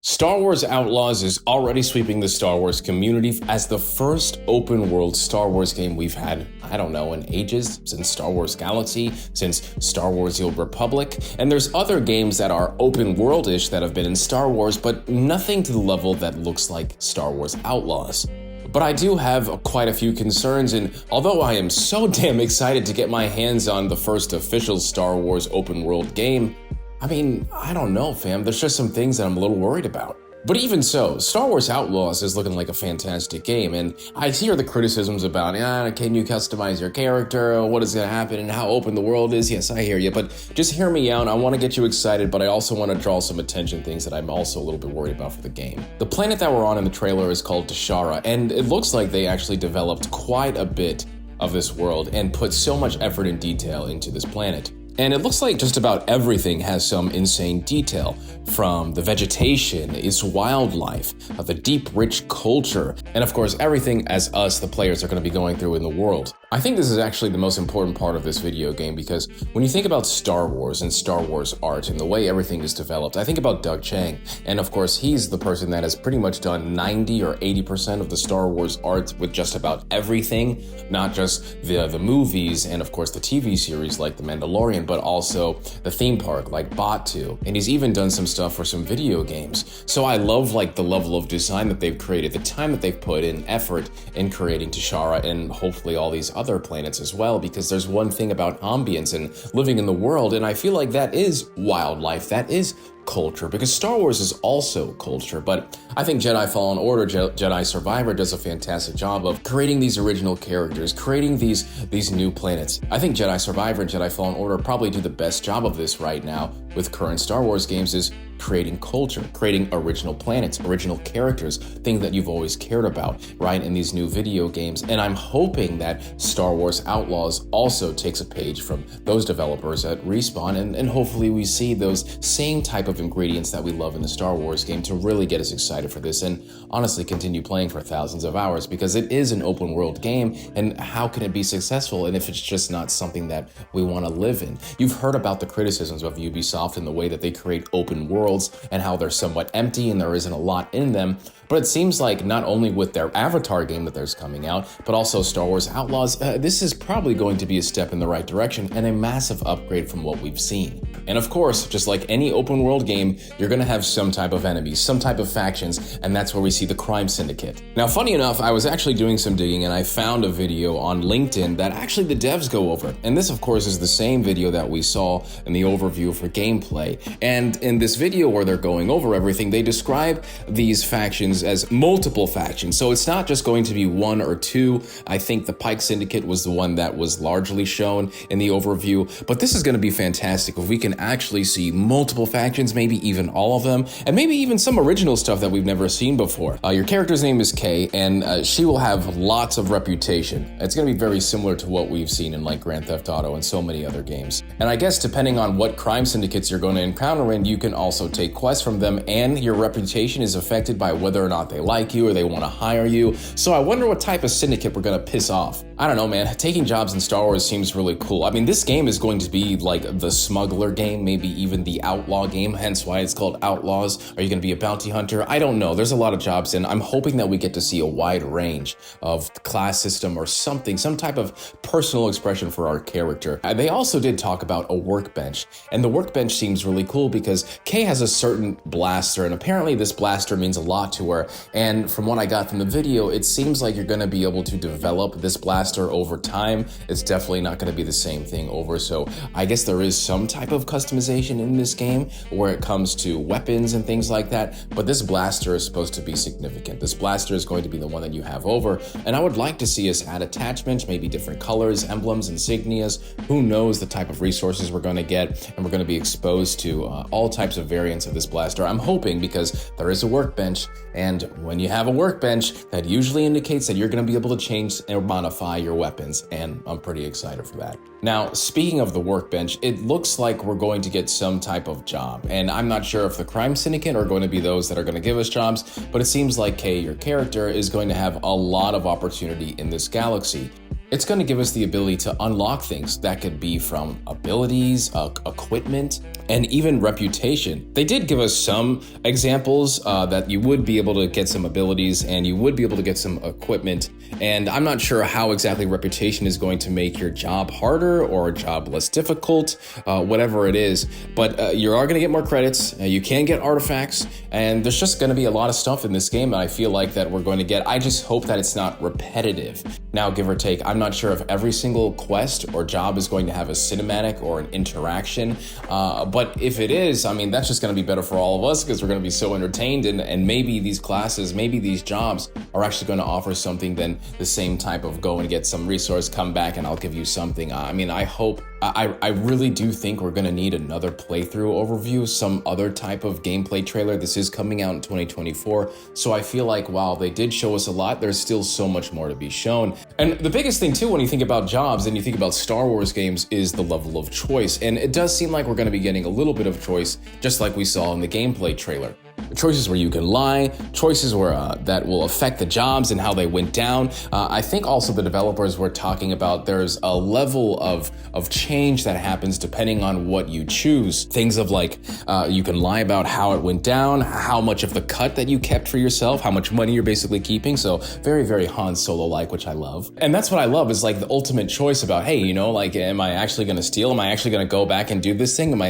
Star Wars Outlaws is already sweeping the Star Wars community as the first open-world Star Wars game we've had, I don't know, in ages, since Star Wars Galaxy, since Star Wars The Old Republic, and there's other games that are open-world-ish that have been in Star Wars, but nothing to the level that looks like Star Wars Outlaws. But I do have quite a few concerns, and although I am so damn excited to get my hands on the first official Star Wars open-world game, I don't know, fam. There's just some things that I'm a little worried about. But even so, Star Wars Outlaws is looking like a fantastic game, and I hear the criticisms about, can you customize your character, what is going to happen, and how open the world is. Yes, I hear you, but just hear me out. I want to get you excited, but I also want to draw some attention things that I'm also a little bit worried about for the game. The planet that we're on in the trailer is called Tashara, and it looks like they actually developed quite a bit of this world and put so much effort and detail into this planet. And it looks like just about everything has some insane detail, from the vegetation, its wildlife, the deep, rich culture, and of course everything as us, the players, are going to be going through in the world. I think this is actually the most important part of this video game because when you think about Star Wars and Star Wars art and the way everything is developed, I think about Doug Chiang. And of course, he's the person that has pretty much done 90 or 80% of the Star Wars art with just about everything, not just the movies and of course the TV series like The Mandalorian, but also the theme park like Batu. And he's even done some stuff for some video games. So I love the level of design that they've created, the time that they've put in effort in creating Tashara and hopefully all these other planets as well, because there's one thing about ambience and living in the world, and I feel like that is wildlife, that is culture, because Star Wars is also culture. But I think Jedi Fallen Order, Jedi Survivor does a fantastic job of creating these original characters, creating these new planets. I think Jedi Survivor and Jedi Fallen Order probably do the best job of this right now with current Star Wars games, is creating culture, creating original planets, original characters, things that you've always cared about, right, in these new video games. And I'm hoping that Star Wars Outlaws also takes a page from those developers at Respawn, and hopefully we see those same type of ingredients that we love in the Star Wars game to really get us excited for this and honestly continue playing for thousands of hours, because it is an open world game, and how can it be successful and if it's just not something that we want to live in? You've heard about the criticisms of Ubisoft and the way that they create open worlds and how they're somewhat empty and there isn't a lot in them. But it seems like not only with their Avatar game that there's coming out, but also Star Wars Outlaws, this is probably going to be a step in the right direction and a massive upgrade from what we've seen. And of course, just like any open world game, you're going to have some type of enemies, some type of factions, and that's where we see the crime syndicate. Now, funny enough, I was actually doing some digging and I found a video on LinkedIn that actually the devs go over. And this, of course, is the same video that we saw in the overview for gameplay. And in this video where they're going over everything, they describe these factions as multiple factions. So it's not just going to be one or two. I think the Pike Syndicate was the one that was largely shown in the overview, but this is going to be fantastic if we can actually see multiple factions, maybe even all of them, and maybe even some original stuff that we've never seen before. Your character's name is Kay, and she will have lots of reputation. It's going to be very similar to what we've seen in like Grand Theft Auto and so many other games. And I guess depending on what crime syndicates you're going to encounter in, you can also take quests from them, and your reputation is affected by whether or not they like you or they want to hire you. So I wonder what type of syndicate we're going to piss off. I don't know, man. Taking jobs in Star Wars seems really cool. This game is going to be like the smuggler game, maybe even the outlaw game, hence why it's called Outlaws. Are you going to be a bounty hunter? I don't know. There's a lot of jobs, and I'm hoping that we get to see a wide range of class system or something, some type of personal expression for our character. They also did talk about a workbench, and the workbench seems really cool because Kay has a certain blaster, and apparently this blaster means a lot to her. And from what I got from the video, it seems like you're going to be able to develop this blaster over time. It's definitely not going to be the same thing over. So I guess there is some type of customization in this game where it comes to weapons and things like that. But this blaster is supposed to be significant. This blaster is going to be the one that you have over. And I would like to see us add attachments, maybe different colors, emblems, insignias. Who knows the type of resources we're going to get. And we're going to be exposed to all types of variants of this blaster. I'm hoping, because there is a workbench, and when you have a workbench, that usually indicates that you're going to be able to change or modify your weapons, and I'm pretty excited for that. Now, speaking of the workbench, it looks like we're going to get some type of job, and I'm not sure if the crime syndicate are going to be those that are going to give us jobs, but it seems like Kay, your character, is going to have a lot of opportunity in this galaxy. It's going to give us the ability to unlock things that could be from abilities, equipment, and even reputation. They did give us some examples that you would be able to get some abilities and you would be able to get some equipment. And I'm not sure how exactly reputation is going to make your job harder or a job less difficult, whatever it is. But you are going to get more credits, you can get artifacts, and there's just going to be a lot of stuff in this game that I feel like that we're going to get. I just hope that it's not repetitive. Now, give or take, I'm not sure if every single quest or job is going to have a cinematic or an interaction, but if it is, I mean, that's just going to be better for all of us because we're going to be so entertained, and maybe these classes, maybe these jobs are actually going to offer something than the same type of go and get some resource, come back and I'll give you something. I mean, I really do think we're gonna need another playthrough overview, some other type of gameplay trailer. This is coming out in 2024, so I feel like while they did show us a lot, there's still so much more to be shown. And the biggest thing too, when you think about jobs and you think about Star Wars games, is the level of choice. And it does seem like we're gonna be getting a little bit of choice, just like we saw in the gameplay trailer. Choices where you can lie, choices where that will affect the jobs and how they went down. I think also the developers were talking about there's a level of change that happens depending on what you choose. Things of like, you can lie about how it went down, how much of the cut that you kept for yourself, how much money you're basically keeping. So very, very Han Solo-like, which I love. And that's what I love, is like the ultimate choice about, hey, you know, like, am I actually gonna steal? Am I actually gonna go back and do this thing? Am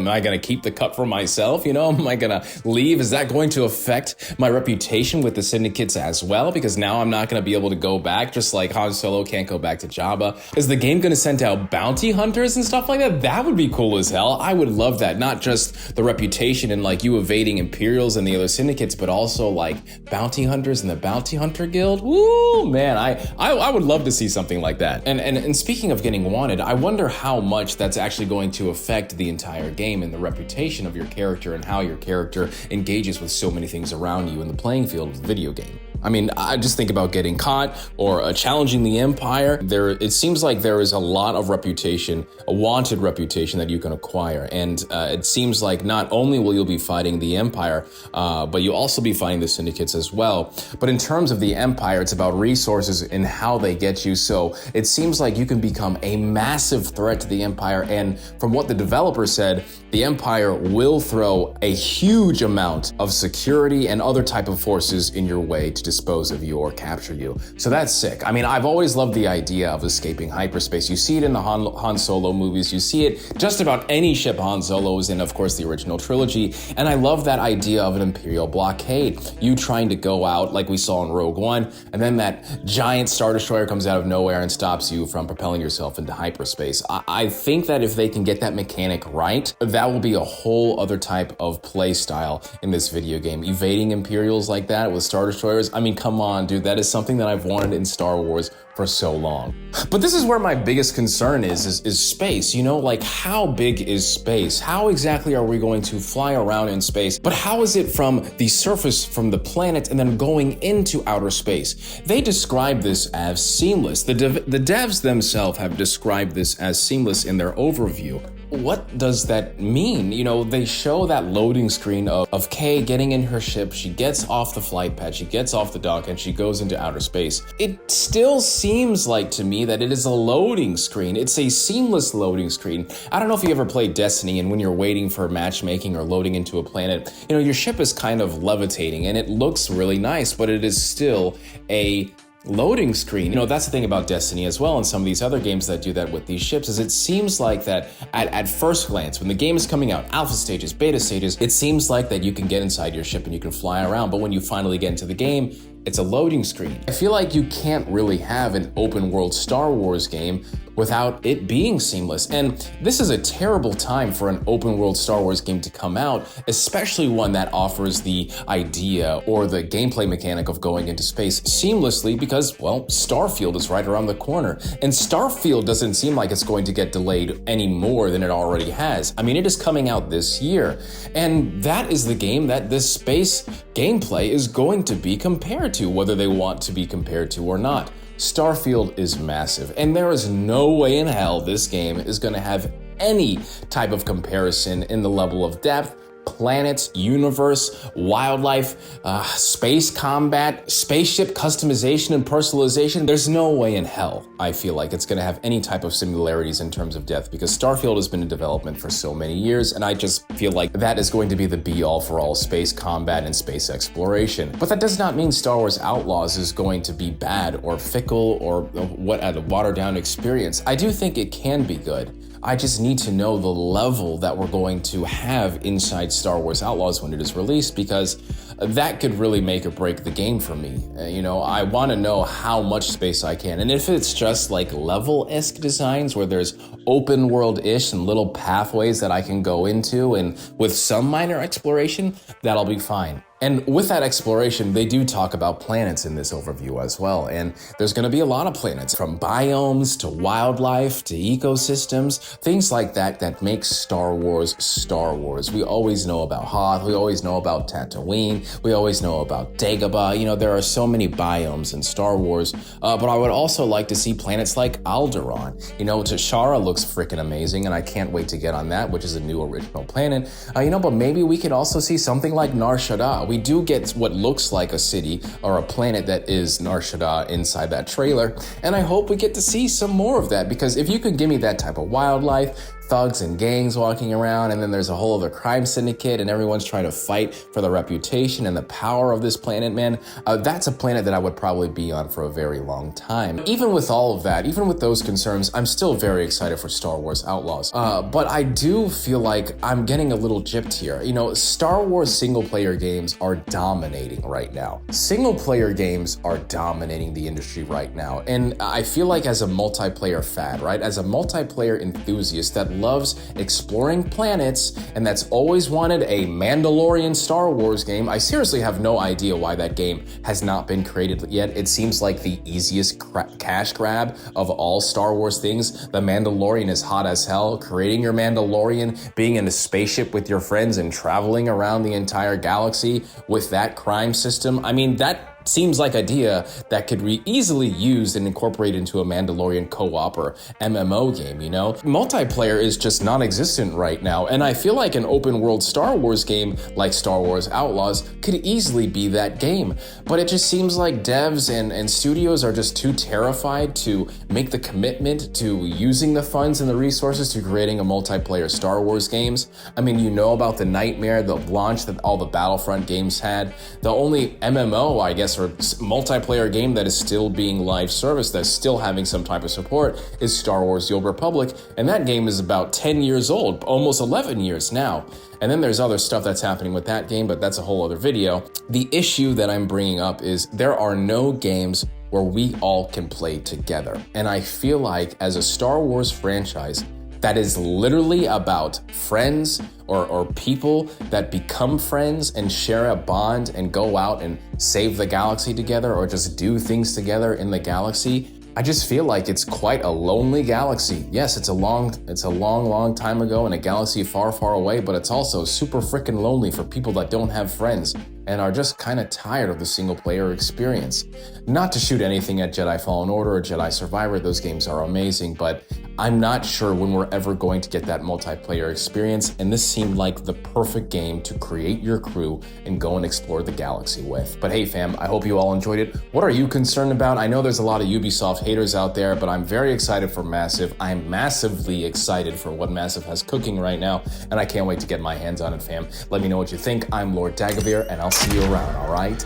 I gonna keep the cut for myself? You know, am I gonna leave? Is that going to affect my reputation with the syndicates as well? Because now I'm not going to be able to go back, just like Han Solo can't go back to Jabba. Is the game going to send out bounty hunters and stuff like that? That would be cool as hell. I would love that. Not just the reputation and like you evading Imperials and the other syndicates, but also like bounty hunters and the Bounty Hunter Guild. Woo, man, I would love to see something like that. And speaking of getting wanted, I wonder how much that's actually going to affect the entire game and the reputation of your character and how your character engages with so many things around you in the playing field of the video game. I mean, I just think about getting caught or challenging the Empire. It seems like there is a lot of reputation, a wanted reputation that you can acquire. And it seems like not only will you be fighting the Empire, but you'll also be fighting the syndicates as well. But in terms of the Empire, it's about resources and how they get you. So it seems like you can become a massive threat to the Empire. And from what the developer said, the Empire will throw a huge amount of security and other type of forces in your way to dispose of you or capture you. So that's sick. I mean, I've always loved the idea of escaping hyperspace. You see it in the Han Solo movies. You see it just about any ship Han Solo is in, of course, the original trilogy. And I love that idea of an Imperial blockade. You trying to go out like we saw in Rogue One, and then that giant Star Destroyer comes out of nowhere and stops you from propelling yourself into hyperspace. I think that if they can get that mechanic right, that will be a whole other type of play style in this video game. Evading Imperials like that with Star Destroyers, I mean, come on, dude, that is something that I've wanted in Star Wars for so long. But this is where my biggest concern is space. You know, like, how big is space? How exactly are we going to fly around in space? But how is it from the surface, from the planet, and then going into outer space? They describe this as seamless. The devs themselves have described this as seamless in their overview. What does that mean? You know, they show that loading screen of Kay getting in her ship. She gets off the flight pad, she gets off the dock, and she goes into outer space. It still seems like to me that it is a loading screen. It's a seamless loading screen. I don't know if you ever played Destiny, and when you're waiting for matchmaking or loading into a planet, you know, your ship is kind of levitating and it looks really nice, but it is still a loading screen. You know, that's the thing about Destiny as well, and some of these other games that do that with these ships, is it seems like that at first glance, when the game is coming out, alpha stages, beta stages, it seems like that you can get inside your ship and you can fly around, but when you finally get into the game, it's a loading screen. I feel like you can't really have an open world Star Wars game without it being seamless. And this is a terrible time for an open world Star Wars game to come out, especially one that offers the idea or the gameplay mechanic of going into space seamlessly, because, well, Starfield is right around the corner. And Starfield doesn't seem like it's going to get delayed any more than it already has. I mean, it is coming out this year. And that is the game that this space gameplay is going to be compared to, whether they want to be compared to or not. Starfield is massive, and there is no way in hell this game is going to have any type of comparison in the level of depth, planets, universe, wildlife, space combat, spaceship customization and personalization. There's no way in hell, I feel like, it's gonna have any type of similarities in terms of depth, because Starfield has been in development for so many years, and I just feel like that is going to be the be-all for all space combat and space exploration. But that does not mean Star Wars Outlaws is going to be bad or fickle or what a watered-down experience. I do think it can be good. I just need to know the level that we're going to have inside Star Wars Outlaws when it is released, because that could really make or break the game for me. You know, I want to know how much space I can. And if it's just like level-esque designs where there's open world-ish and little pathways that I can go into and with some minor exploration, that'll be fine. And with that exploration, they do talk about planets in this overview as well. And there's gonna be a lot of planets, from biomes to wildlife to ecosystems, things like that that make Star Wars Star Wars. We always know about Hoth, we always know about Tatooine, we always know about Dagobah. You know, there are so many biomes in Star Wars, but I would also like to see planets like Alderaan. You know, Tashara looks freaking amazing, and I can't wait to get on that, which is a new original planet. You know, but maybe we could also see something like Nar Shaddaa. We do get what looks like a city or a planet that is Nar Shaddaa inside that trailer, and I hope we get to see some more of that, because if you could give me that type of wildlife, thugs and gangs walking around, and then there's a whole other crime syndicate and everyone's trying to fight for the reputation and the power of this planet, man, that's a planet that I would probably be on for a very long time. Even with all of that, even with those concerns, I'm still very excited for Star Wars Outlaws. But I do feel like I'm getting a little gypped here. You know, Star Wars single player games are dominating right now. Single player games are dominating the industry right now. And I feel like as a multiplayer fan, right? As a multiplayer enthusiast that loves exploring planets and that's always wanted a Mandalorian Star Wars game, I seriously have no idea why that game has not been created yet. It seems like the easiest cash grab of all Star Wars things. The Mandalorian is hot as hell. Creating your Mandalorian, being in a spaceship with your friends and traveling around the entire galaxy with that crime system. I mean, that seems like idea that could be easily used and incorporated into a Mandalorian co-op or MMO game, you know? Multiplayer is just non-existent right now, and I feel like an open world Star Wars game like Star Wars Outlaws could easily be that game. But it just seems like devs and studios are just too terrified to make the commitment to using the funds and the resources to creating a multiplayer Star Wars games. I mean, you know about the nightmare, the launch that all the Battlefront games had. The only MMO, I guess, or multiplayer game that is still being live service, that's still having some type of support, is Star Wars The Old Republic, and that game is about 10 years old, almost 11 years now. And then there's other stuff that's happening with that game, but that's a whole other video. The issue that I'm bringing up is there are no games where we all can play together. And I feel like as a Star Wars franchise that is literally about friends or people that become friends and share a bond and go out and save the galaxy together or just do things together in the galaxy, I just feel like it's quite a lonely galaxy. Yes, it's a long time ago in a galaxy far, far away, but it's also super freaking lonely for people that don't have friends and are just kind of tired of the single player experience. Not to shoot anything at Jedi Fallen Order or Jedi Survivor, those games are amazing, but I'm not sure when we're ever going to get that multiplayer experience, and this seemed like the perfect game to create your crew and go and explore the galaxy with. But hey fam, I hope you all enjoyed it. What are you concerned about? I know there's a lot of Ubisoft haters out there, but I'm very excited for Massive. I'm massively excited for what Massive has cooking right now, and I can't wait to get my hands on it, fam. Let me know what you think. I'm Lord Dagovere, and I'll see you around, all right?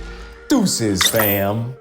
Deuces, fam.